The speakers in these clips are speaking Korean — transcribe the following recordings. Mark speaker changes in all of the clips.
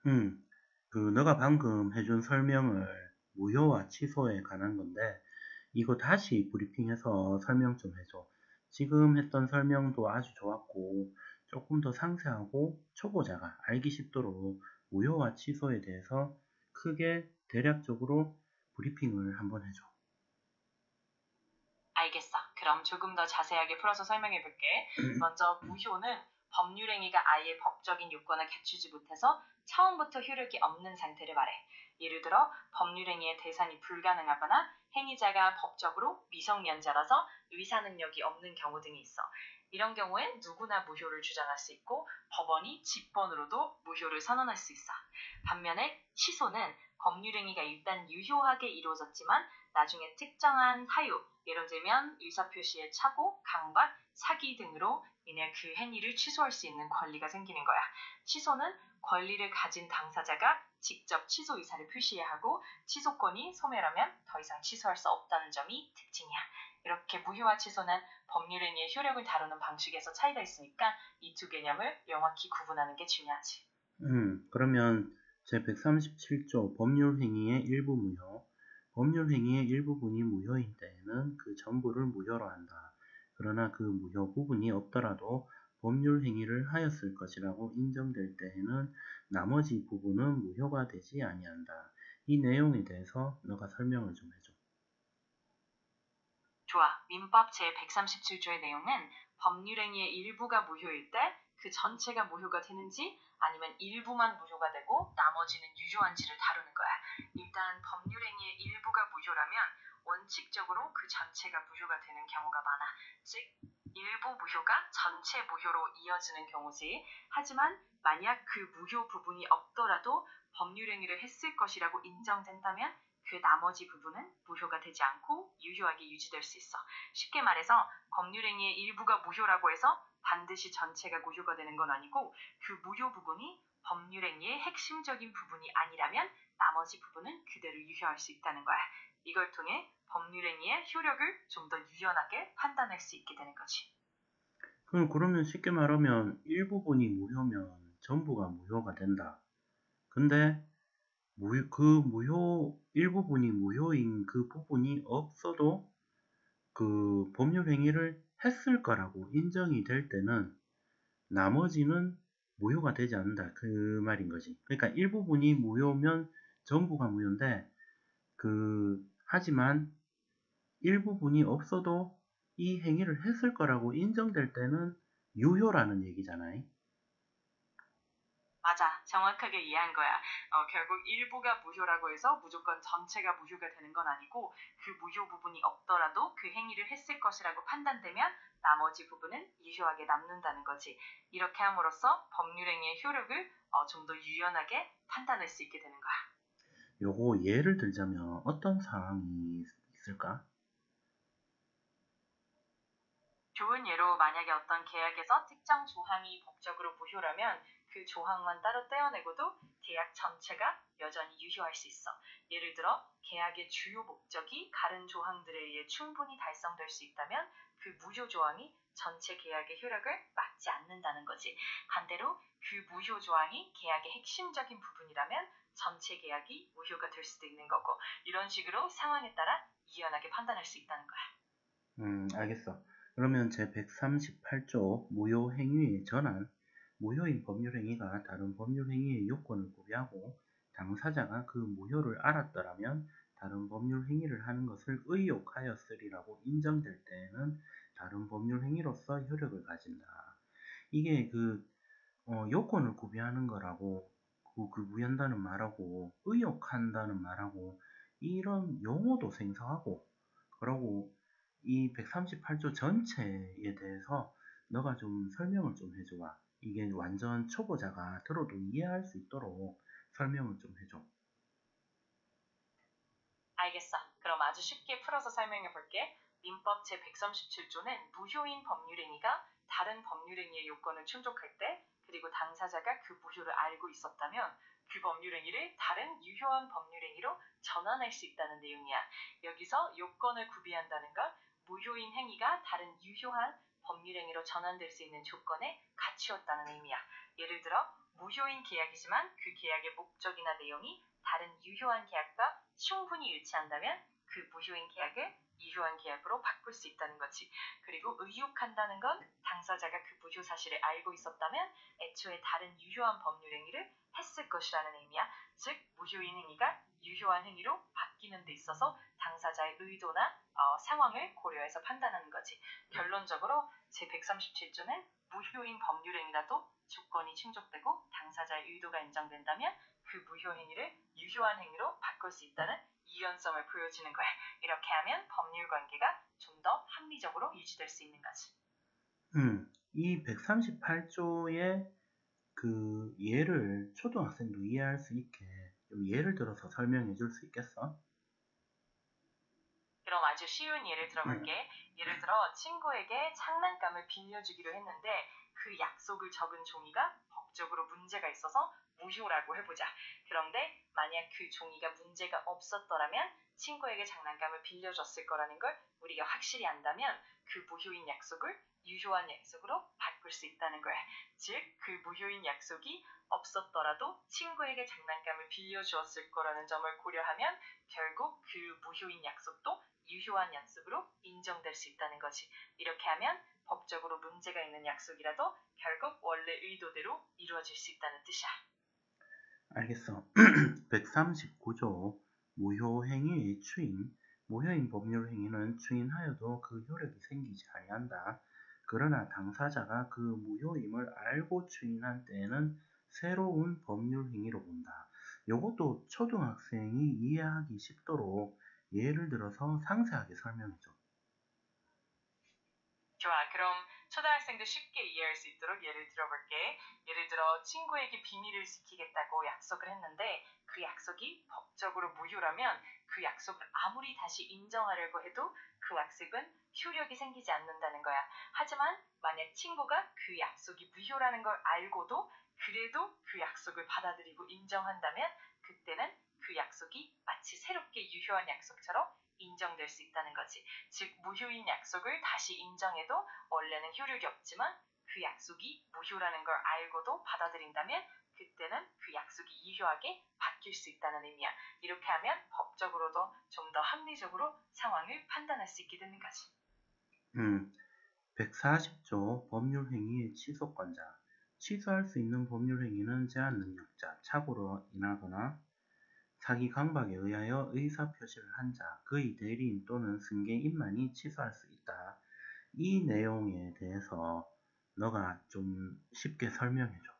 Speaker 1: 음, 너가 방금 해준 설명을 무효와 취소에 관한 건데, 이거 다시 브리핑해서 설명 좀 해줘. 지금 했던 설명도 아주 좋았고, 조금 더 상세하고 초보자가 알기 쉽도록 무효와 취소에 대해서 크게 대략적으로 브리핑을 한번 해줘.
Speaker 2: 알겠어. 그럼 조금 더 자세하게 풀어서 설명해 볼게. 먼저 무효는 법률행위가 아예 법적인 요건을 갖추지 못해서 처음부터 효력이 없는 상태를 말해. 예를 들어 법률행위의 대상이 불가능하거나 행위자가 법적으로 미성년자라서 의사능력이 없는 경우 등이 있어. 이런 경우엔 누구나 무효를 주장할 수 있고 법원이 직권으로도 무효를 선언할 수 있어. 반면에 취소는 법률행위가 일단 유효하게 이루어졌지만 나중에 특정한 사유, 예를 들면 의사표시의 착오, 강박, 사기 등으로 인해 그 행위를 취소할 수 있는 권리가 생기는 거야. 취소는 권리를 가진 당사자가 직접 취소 의사를 표시해야 하고 취소권이 소멸하면 더 이상 취소할 수 없다는 점이 특징이야. 이렇게 무효와 취소는 법률행위의 효력을 다루는 방식에서 차이가 있으니까 이 두 개념을 명확히 구분하는 게 중요하지.
Speaker 1: 그러면 제137조 법률행위의 일부 무효, 법률행위의 일부분이 무효인 때에는 그 전부를 무효로 한다. 그러나 그 무효 부분이 없더라도 법률행위를 하였을 것이라고 인정될 때에는 나머지 부분은 무효가 되지 아니한다. 이 내용에 대해서 너가 설명을 좀 해줘.
Speaker 2: 좋아. 민법 제137조의 내용은 법률행위의 일부가 무효일 때 그 전체가 무효가 되는지 아니면 일부만 무효가 되고 나머지는 유효한지를 다루는 거야. 일단 법률행위의 일부가 무효라면 원칙적으로 그 전체가 무효가 되는 경우가 많아. 즉 일부 무효가 전체 무효로 이어지는 경우지. 하지만 만약 그 무효 부분이 없더라도 법률행위를 했을 것이라고 인정된다면 그 나머지 부분은 무효가 되지 않고 유효하게 유지될 수 있어. 쉽게 말해서 법률행위의 일부가 무효라고 해서 반드시 전체가 무효가 되는 건 아니고 그 무효 부분이 법률행위의 핵심적인 부분이 아니라면 나머지 부분은 그대로 유효할 수 있다는 거야. 이걸 통해 법률행위의 효력을 좀 더 유연하게 판단할 수 있게 되는 거지.
Speaker 1: 그러면 쉽게 말하면 일부분이 무효면 전부가 무효가 된다. 근데 일부분이 무효인 그 부분이 없어도 그 법률 행위를 했을 거라고 인정이 될 때는 나머지는 무효가 되지 않는다. 그 말인 거지. 그러니까 일부분이 무효면 전부가 무효인데, 하지만 일부분이 없어도 이 행위를 했을 거라고 인정될 때는 유효라는 얘기잖아요.
Speaker 2: 맞아. 정확하게 이해한 거야. 결국 일부가 무효라고 해서 무조건 전체가 무효가 되는 건 아니고 그 무효 부분이 없더라도 그 행위를 했을 것이라고 판단되면 나머지 부분은 유효하게 남는다는 거지. 이렇게 함으로써 법률행위의 효력을 좀 더 유연하게 판단할 수 있게 되는 거야.
Speaker 1: 요거 예를 들자면 어떤 상황이 있을까?
Speaker 2: 좋은 예로 만약에 어떤 계약에서 특정 조항이 법적으로 무효라면 그 조항만 따로 떼어내고도 계약 전체가 여전히 유효할 수 있어. 예를 들어 계약의 주요 목적이 다른 조항들에 의해 충분히 달성될 수 있다면 그 무효 조항이 전체 계약의 효력을 막지 않는다는 거지. 반대로 그 무효 조항이 계약의 핵심적인 부분이라면 전체 계약이 무효가 될 수도 있는 거고 이런 식으로 상황에 따라 유연하게 판단할 수 있다는 거야.
Speaker 1: 알겠어. 그러면 제138조 무효행위의 전환, 무효인 법률행위가 다른 법률행위의 요건을 구비하고 당사자가 그 무효를 알았더라면 다른 법률행위를 하는 것을 의욕하였으리라고 인정될 때에는 다른 법률행위로서 효력을 가진다. 이게 요건을 구비하는 거라고 구비한다는 말하고 의욕한다는 말하고 이런 용어도 생소하고 그러고 이 138조 전체에 대해서 너가 좀 설명을 좀 해줘봐. 이게 완전 초보자가 들어도 이해할 수 있도록 설명을 좀 해줘.
Speaker 2: 알겠어. 그럼 아주 쉽게 풀어서 설명해 볼게. 민법 제137조는 무효인 법률행위가 다른 법률행위의 요건을 충족할 때 그리고 당사자가 그 무효를 알고 있었다면 그 법률행위를 다른 유효한 법률행위로 전환할 수 있다는 내용이야. 여기서 요건을 구비한다는 건 무효인 행위가 다른 유효한 법률행위로 전환될 수 있는 조건에 갖추었다는 의미야. 예를 들어 무효인 계약이지만 그 계약의 목적이나 내용이 다른 유효한 계약과 충분히 일치한다면 그 무효인 계약을 유효한 계약으로 바꿀 수 있다는 거지. 그리고 의혹한다는 건 당사자가 그 무효 사실을 알고 있었다면 애초에 다른 유효한 법률 행위를 했을 것이라는 의미야. 즉 무효인 행위가 유효한 행위로 바뀌는 데 있어서 당사자의 의도나 상황을 고려해서 판단하는 거지. 결론적으로 제137조는 무효인 법률 행위라도 조건이 충족되고 당사자의 의도가 인정된다면 그 무효 행위를 유효한 행위로 바꿀 수 있다는 유연성을 보여주는 거야. 이렇게 하면 법률 관계가 좀 더 합리적으로 유지될 수 있는 거지.
Speaker 1: 이 138조의 그 예를 초등학생도 이해할 수 있게 좀 예를 들어서 설명해 줄 수 있겠어?
Speaker 2: 그럼 아주 쉬운 예를 들어볼게. 예를 들어 친구에게 장난감을 빌려주기로 했는데 그 약속을 적은 종이가 법적으로 문제가 있어서 무효라고 해보자. 그런데 만약 그 종이가 문제가 없었더라면 친구에게 장난감을 빌려줬을 거라는 걸 우리가 확실히 안다면 그 무효인 약속을 유효한 약속으로 바꿀 수 있다는 거야. 즉, 그 무효인 약속이 없었더라도 친구에게 장난감을 빌려주었을 거라는 점을 고려하면 결국 그 무효인 약속도 유효한 약속으로 인정될 수 있다는 거지. 이렇게 하면 법적으로 문제가 있는 약속이라도 결국 원래 의도대로 이루어질 수 있다는 뜻이야.
Speaker 1: 알겠어. 139조 무효행위의 추인. 무효인 법률 행위는 추인하여도 그 효력이 생기지 아니한다. 그러나 당사자가 그 무효임을 알고 추인한 때에는 새로운 법률 행위로 본다. 이것도 초등학생이 이해하기 쉽도록 예를 들어서 상세하게 설명해줘.
Speaker 2: 좋아, 그럼 초등학생도 쉽게 이해할 수 있도록 예를 들어볼게. 예를 들어 친구에게 비밀을 지키겠다고 약속을 했는데 그 약속이 법적으로 무효라면 그 약속을 아무리 다시 인정하려고 해도 그 약속은 효력이 생기지 않는다는 거야. 하지만 만약 친구가 그 약속이 무효라는 걸 알고도 그래도 그 약속을 받아들이고 인정한다면 그때는 그 약속이 마치 새롭게 유효한 약속처럼 인정될 수 있다는 거지. 즉 무효인 약속을 다시 인정해도 원래는 효력이 없지만 그 약속이 무효라는 걸 알고도 받아들인다면 그때는 그 약속이 유효하게 바뀔 수 있다는 의미야. 이렇게 하면 법적으로도 좀 더 합리적으로 상황을 판단할 수 있게 되는 거지.
Speaker 1: 140조 법률행위의 취소권자. 취소할 수 있는 법률행위는 제한능력자, 착오로 인하거나 사기 강박에 의하여 의사표시를 한 자, 그의 대리인 또는 승계인만이 취소할 수 있다. 이 내용에 대해서 너가 좀 쉽게 설명해줘.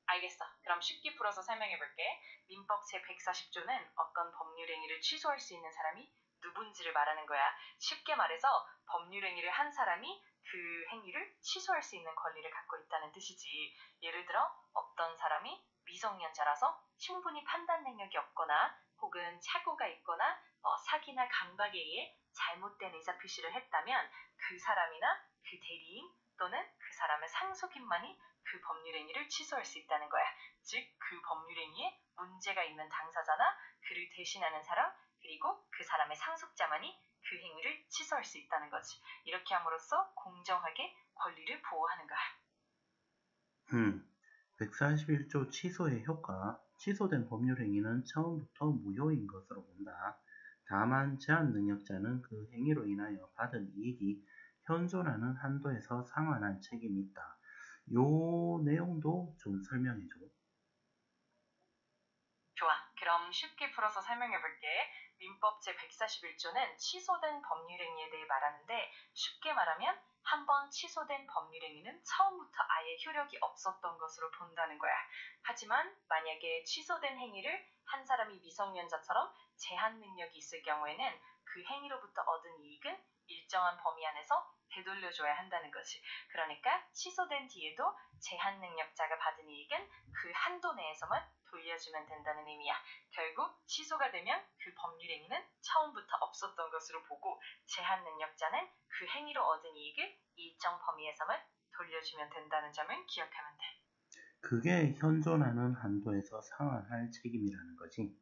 Speaker 2: 알겠어. 그럼 쉽게 풀어서 설명해볼게. 민법 제140조는 어떤 법률행위를 취소할 수 있는 사람이 누군지를 말하는 거야. 쉽게 말해서 법률행위를 한 사람이 그 행위를 취소할 수 있는 권리를 갖고 있다는 뜻이지. 예를 들어 어떤 사람이 미성년자라서 충분히 판단 능력이 없거나 혹은 착오가 있거나 사기나 강박에 의해 잘못된 의사표시를 했다면 그 사람이나 그 대리인 또는 그 사람의 상속인만이 그 법률행위를 취소할 수 있다는 거야. 즉, 그 법률행위에 문제가 있는 당사자나 그를 대신하는 사람, 그리고 그 사람의 상속자만이 그 행위를 취소할 수 있다는 거지. 이렇게 함으로써 공정하게 권리를 보호하는 거야.
Speaker 1: 141조 취소의 효과. 취소된 법률행위는 처음부터 무효인 것으로 본다. 다만 제한능력자는 그 행위로 인하여 받은 이익이 현존하는 한도에서 상환할 책임이 있다. 요 내용도 좀 설명해줘.
Speaker 2: 좋아. 그럼 쉽게 풀어서 설명해볼게. 민법 제141조는 취소된 법률행위에 대해 말하는데 쉽게 말하면 한번 취소된 법률행위는 처음부터 아예 효력이 없었던 것으로 본다는 거야. 하지만 만약에 취소된 행위를 한 사람이 미성년자처럼 제한 능력이 있을 경우에는 그 행위로부터 얻은 이익은 일정한 범위 안에서 되돌려줘야 한다는 거지. 그러니까 취소된 뒤에도 제한 능력자가 받은 이익은 그 한도 내에서만 돌려주면 된다는 의미야. 결국 취소가 되면 그 법률행위는 처음부터 없었던 것으로 보고 제한 능력자는 그 행위로 얻은 이익을 일정 범위에서만 돌려주면 된다는 점을 기억하면 돼.
Speaker 1: 그게 현존하는 한도에서 상환할 책임이라는 거지.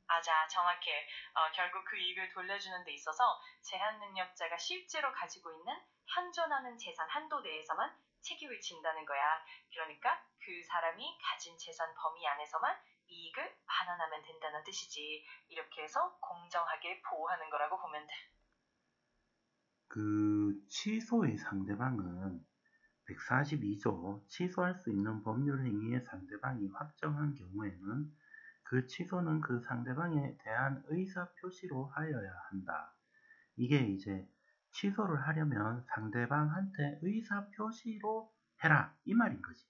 Speaker 2: 맞아, 정확해. 결국 그 이익을 돌려주는 데 있어서 제한 능력자가 실제로 가지고 있는 현존하는 재산 한도 내에서만 책임을 진다는 거야. 그러니까 그 사람이 가진 재산 범위 안에서만 이익을 반환하면 된다는 뜻이지. 이렇게 해서 공정하게 보호하는 거라고 보면 돼.
Speaker 1: 그 취소의 상대방은 142조 취소할 수 있는 법률 행위의 상대방이 확정한 경우에는 그 취소는 그 상대방에 대한 의사 표시로 하여야 한다. 이게 이제 취소를 하려면 상대방한테 의사 표시로 해라 이 말인 거지.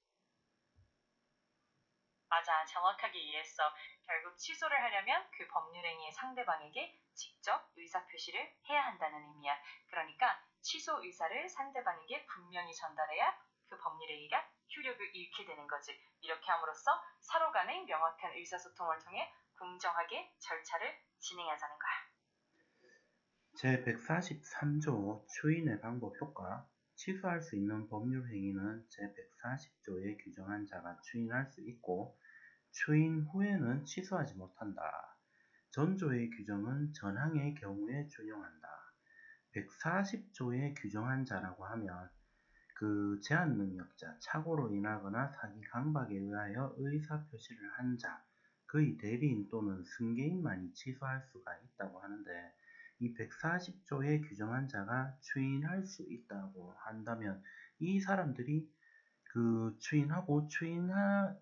Speaker 2: 맞아, 정확하게 이해했어. 결국 취소를 하려면 그 법률행위의 상대방에게 직접 의사표시를 해야 한다는 의미야. 그러니까 취소 의사를 상대방에게 분명히 전달해야 그 법률행위가 효력을 잃게 되는 거지. 이렇게 함으로써 서로 간의 명확한 의사소통을 통해 공정하게 절차를 진행하자는 거야.
Speaker 1: 제143조 추인의 방법 효과 취소할 수 있는 법률 행위는 제140조에 규정한 자가 추인할 수 있고 추인 후에는 취소하지 못한다. 전조의 규정은 전항의 경우에 준용한다. 140조에 규정한 자라고 하면 그 제한 능력자, 착오로 인하거나 사기 강박에 의하여 의사표시를 한 자, 그의 대리인 또는 승계인만이 취소할 수가 있다고 하는데 이 140조에 규정한 자가 추인할 수 있다고 한다면 이 사람들이 그 추인하고 추인한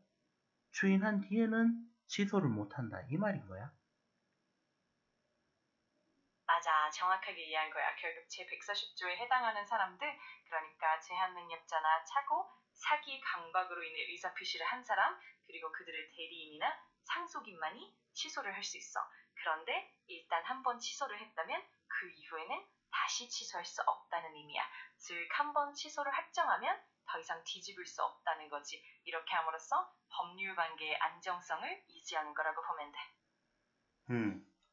Speaker 1: 뒤에는 취소를 못한다 이 말인 거야.
Speaker 2: 맞아, 정확하게 이해한 거야. 결국 제140조에 해당하는 사람들, 그러니까 제한능력자나 착오, 사기, 강박으로 인해 의사표시를 한 사람, 그리고 그들의 대리인이나 상속인만이 취소를 할 수 있어. 그런데 일단 한번 취소를 했다면 그 이후에는 다시 취소할 수 없다는 의미야. 즉, 한번 취소를 확정하면 더 이상 뒤집을 수 없다는 거지. 이렇게 함으로써 법률 관계의 안정성을 유지하는 거라고 보면 돼.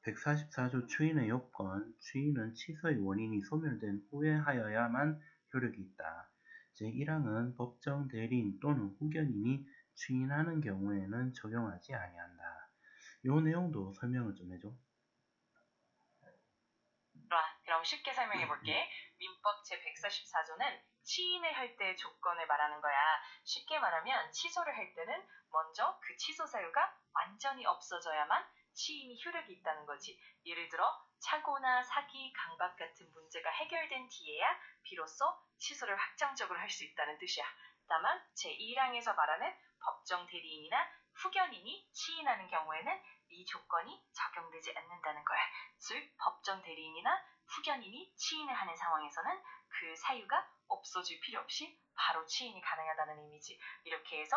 Speaker 1: 144조 추인의 요건, 추인은 취소의 원인이 소멸된 후에 하여야만 효력이 있다. 제1항은 법정 대리인 또는 후견인이 추인하는 경우에는 적용하지 아니한다. 요 내용도 설명을 좀 해줘.
Speaker 2: 그럼 쉽게 설명해 볼게. 민법 제144조는 취인을 할 때의 조건을 말하는 거야. 쉽게 말하면 취소를 할 때는 먼저 그 취소 사유가 완전히 없어져야만 취인이 효력이 있다는 거지. 예를 들어 착오나 사기, 강박 같은 문제가 해결된 뒤에야 비로소 취소를 확정적으로 할 수 있다는 뜻이야. 다만 제1항에서 말하는 법정 대리인이나 후견인이 취인하는 경우에는 이 조건이 적용되지 않는다는 거야. 즉 법정 대리인이나 후견인이 취인을 하는 상황에서는 그 사유가 없어질 필요 없이 바로 취인이 가능하다는 의미지. 이렇게 해서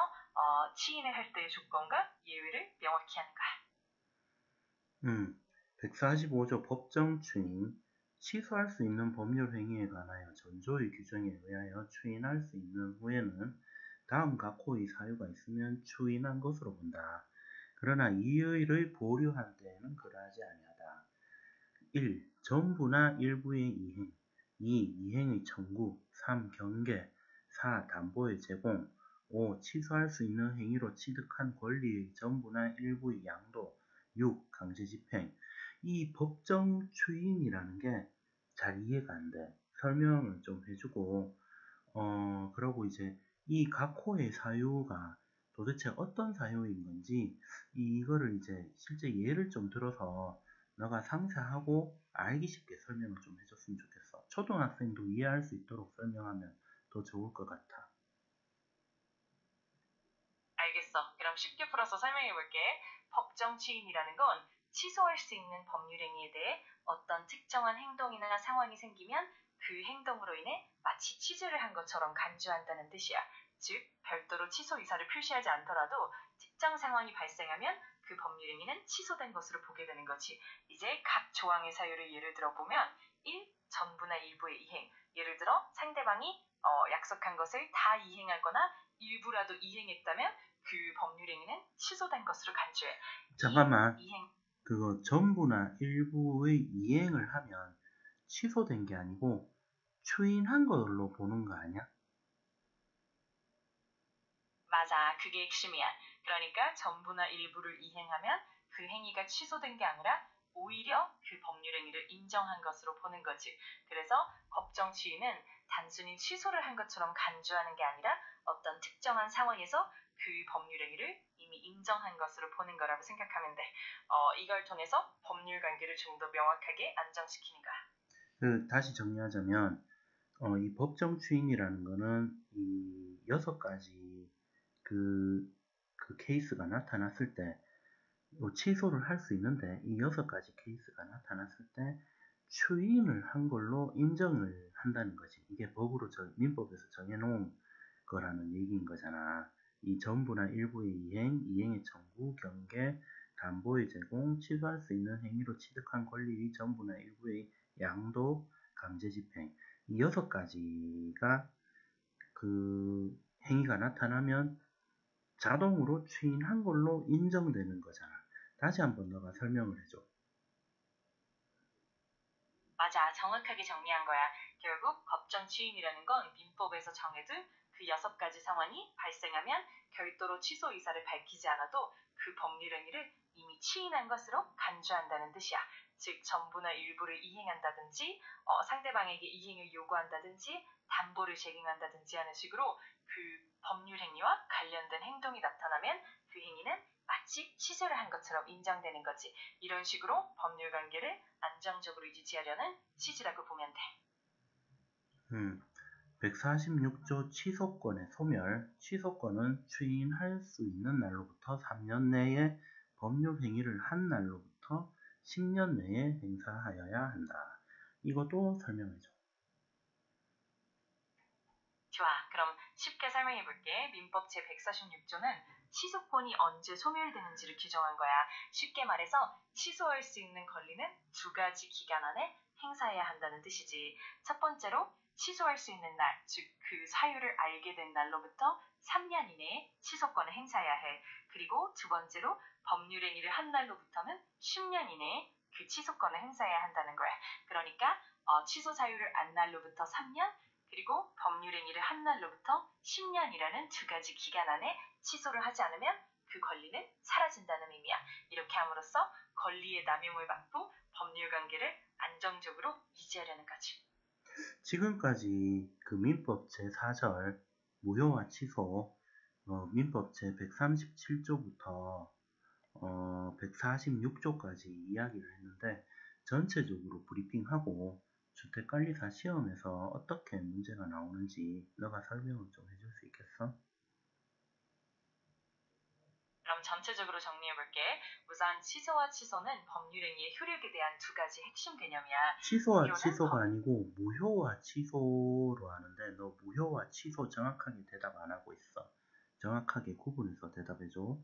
Speaker 2: 취인을 할 때의 조건과 예외를 명확히 하는 거야.
Speaker 1: 145조 법정 추인 취소할 수 있는 법률 행위에 관하여 전조의 규정에 의하여 추인할 수 있는 후에는 다음 각호의 사유가 있으면 추인한 것으로 본다. 그러나 이의를 보류한 때에는 그러하지 아니하다. 1. 전부나 일부의 이행 2. 이행의 청구 3. 경계 4. 담보의 제공 5. 취소할 수 있는 행위로 취득한 권리의 전부나 일부의 양도 6. 강제 집행 이 법정 추인이라는 게 잘 이해가 안 돼. 설명을 좀 해주고 그러고 이제 이 각호의 사유가 도대체 어떤 사유인 건지 이거를 이제 실제 예를 좀 들어서 너가 상세하고 알기 쉽게 설명을 좀 해줬으면 좋겠어. 초등학생도 이해할 수 있도록 설명하면 더 좋을 것 같아.
Speaker 2: 알겠어. 그럼 쉽게 풀어서 설명해 볼게. 법정 추인이라는 건 취소할 수 있는 법률 행위에 대해 어떤 특정한 행동이나 상황이 생기면 그 행동으로 인해 마치 취소를 한 것처럼 간주한다는 뜻이야. 즉, 별도로 취소 의사를 표시하지 않더라도 특정 상황이 발생하면 그 법률 행위는 취소된 것으로 보게 되는 거지. 이제 각 조항의 사유를 예를 들어보면 1. 전부나 일부의 이행. 예를 들어 상대방이 약속한 것을 다 이행하거나 일부라도 이행했다면 그 법률 행위는 취소된 것으로 간주해.
Speaker 1: 잠깐만. 그거 전부나 일부의 이행을 하면 취소된 게 아니고 추인한 걸로 보는 거 아니야?
Speaker 2: 맞아. 그게 핵심이야. 그러니까 전부나 일부를 이행하면 그 행위가 취소된 게 아니라 오히려 그 법률 행위를 인정한 것으로 보는 거지. 그래서 법정 추인은 단순히 취소를 한 것처럼 간주하는 게 아니라 어떤 특정한 상황에서 그 법률행위를 이미 인정한 것으로 보는 거라고 생각하면 돼. 이걸 통해서 법률 관계를 좀 더 명확하게 안정시키는 거야.
Speaker 1: 다시 정리하자면 이 법정 추인이라는 거는 이 6가지 그 케이스가 나타났을 때 취소를 할 수 있는데 이 6가지 케이스가 나타났을 때 추인을 한 걸로 인정을 한다는 거지. 이게 법으로 민법에서 정해놓은 거라는 얘기인 거잖아. 이 전부나 일부의 이행, 이행의 청구, 경계, 담보의 제공, 취소할 수 있는 행위로 취득한 권리의 전부나 일부의 양도, 강제 집행. 이 6가지가 그 행위가 나타나면 자동으로 추인한 걸로 인정되는 거잖아. 다시 한번 너가 설명을 해줘.
Speaker 2: 맞아, 정확하게 정리한 거야. 결국 법정 추인이라는 건 민법에서 정해둔 그 6가지 상황이 발생하면 별도로 취소 의사를 밝히지 않아도 그 법률 행위를 이미 추인한 것으로 간주한다는 뜻이야. 즉 전부나 일부를 이행한다든지 상대방에게 이행을 요구한다든지 담보를 제공한다든지 하는 식으로 그 법률 행위와 관련된 행동이 나타나면 그 행위는 마치 취소를 한 것처럼 인정되는 거지. 이런 식으로 법률 관계를 안정적으로 유지하려는 취지라고 보면 돼.
Speaker 1: 146조 취소권의 소멸. 취소권은 추인할 수 있는 날로부터 3년 내에 법률 행위를 한 날로부터 10년 내에 행사하여야 한다. 이것도 설명해줘.
Speaker 2: 좋아, 그럼 쉽게 설명해 볼게. 민법 제146조는 취소권이 언제 소멸되는지를 규정한 거야. 쉽게 말해서 취소할 수 있는 권리는 2가지 기간 안에 행사해야 한다는 뜻이지. 첫 번째로 취소할 수 있는 날, 즉 그 사유를 알게 된 날로부터 3년 이내에 취소권을 행사해야 해. 그리고 두 번째로 법률 행위를 한 날로부터는 10년 이내에 그 취소권을 행사해야 한다는 거야. 그러니까 취소 사유를 안 날로부터 3년, 그리고 법률 행위를 한 날로부터 10년이라는 2가지 기간 안에 취소를 하지 않으면 그 권리는 사라진다는 의미야. 이렇게 함으로써 권리의 남용을 막고 법률 관계를 안정적으로 유지하려는 거지.
Speaker 1: 지금까지 그 민법 제4절 무효와 취소, 민법 제137조부터 146조까지 이야기를 했는데 전체적으로 브리핑하고 주택관리사 시험에서 어떻게 문제가 나오는지 너가 설명을 좀 해줄 수 있겠어?
Speaker 2: 그럼 전체적으로 정리해볼게. 우선 취소와 취소는 법률행위의 효력에 대한 2가지 핵심 개념이야.
Speaker 1: 취소와 취소가 아니고 무효와 취소로 하는데 너 무효와 취소 정확하게 대답 안 하고 있어. 정확하게 구분해서 대답해줘.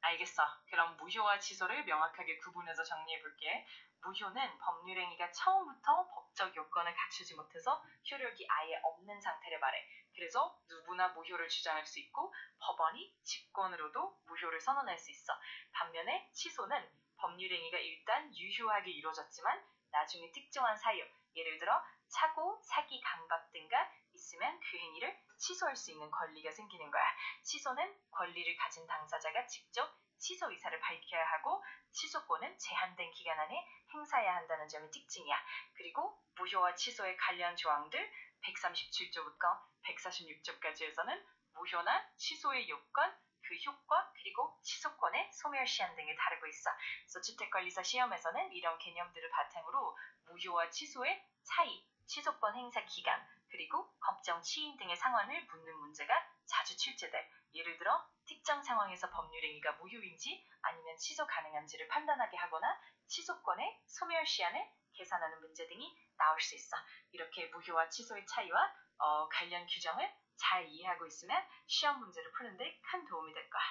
Speaker 2: 알겠어. 그럼 무효와 취소를 명확하게 구분해서 정리해볼게. 무효는 법률행위가 처음부터 법적 요건을 갖추지 못해서 효력이 아예 없는 상태를 말해. 그래서 누구나 무효를 주장할 수 있고 법원이 직권으로도 무효를 선언할 수 있어. 반면에 취소는 법률행위가 일단 유효하게 이루어졌지만 나중에 특정한 사유, 예를 들어 사고, 사기, 강박 등가 있으면 그 행위를 취소할 수 있는 권리가 생기는 거야. 취소는 권리를 가진 당사자가 직접 취소 의사를 밝혀야 하고 취소권은 제한된 기간 안에 행사해야 한다는 점이 특징이야. 그리고 무효와 취소의 관련 조항들 137조부터 146조까지에서는 무효나 취소의 요건, 그 효과, 그리고 취소권의 소멸시한 등을 다루고 있어. 그래서 주택관리사 시험에서는 이런 개념들을 바탕으로 무효와 취소의 차이, 취소권 행사 기간, 그리고 법정 추인 등의 상황을 묻는 문제가 자주 출제돼. 예를 들어 특정 상황에서 법률행위가 무효인지 아니면 취소 가능한지를 판단하게 하거나 취소권의 소멸시한을 계산하는 문제 등이 나올 수 있어. 이렇게 무효와 취소의 차이와 관련 규정을 잘 이해하고 있으면 시험 문제를 푸는 데 큰 도움이 될 거야.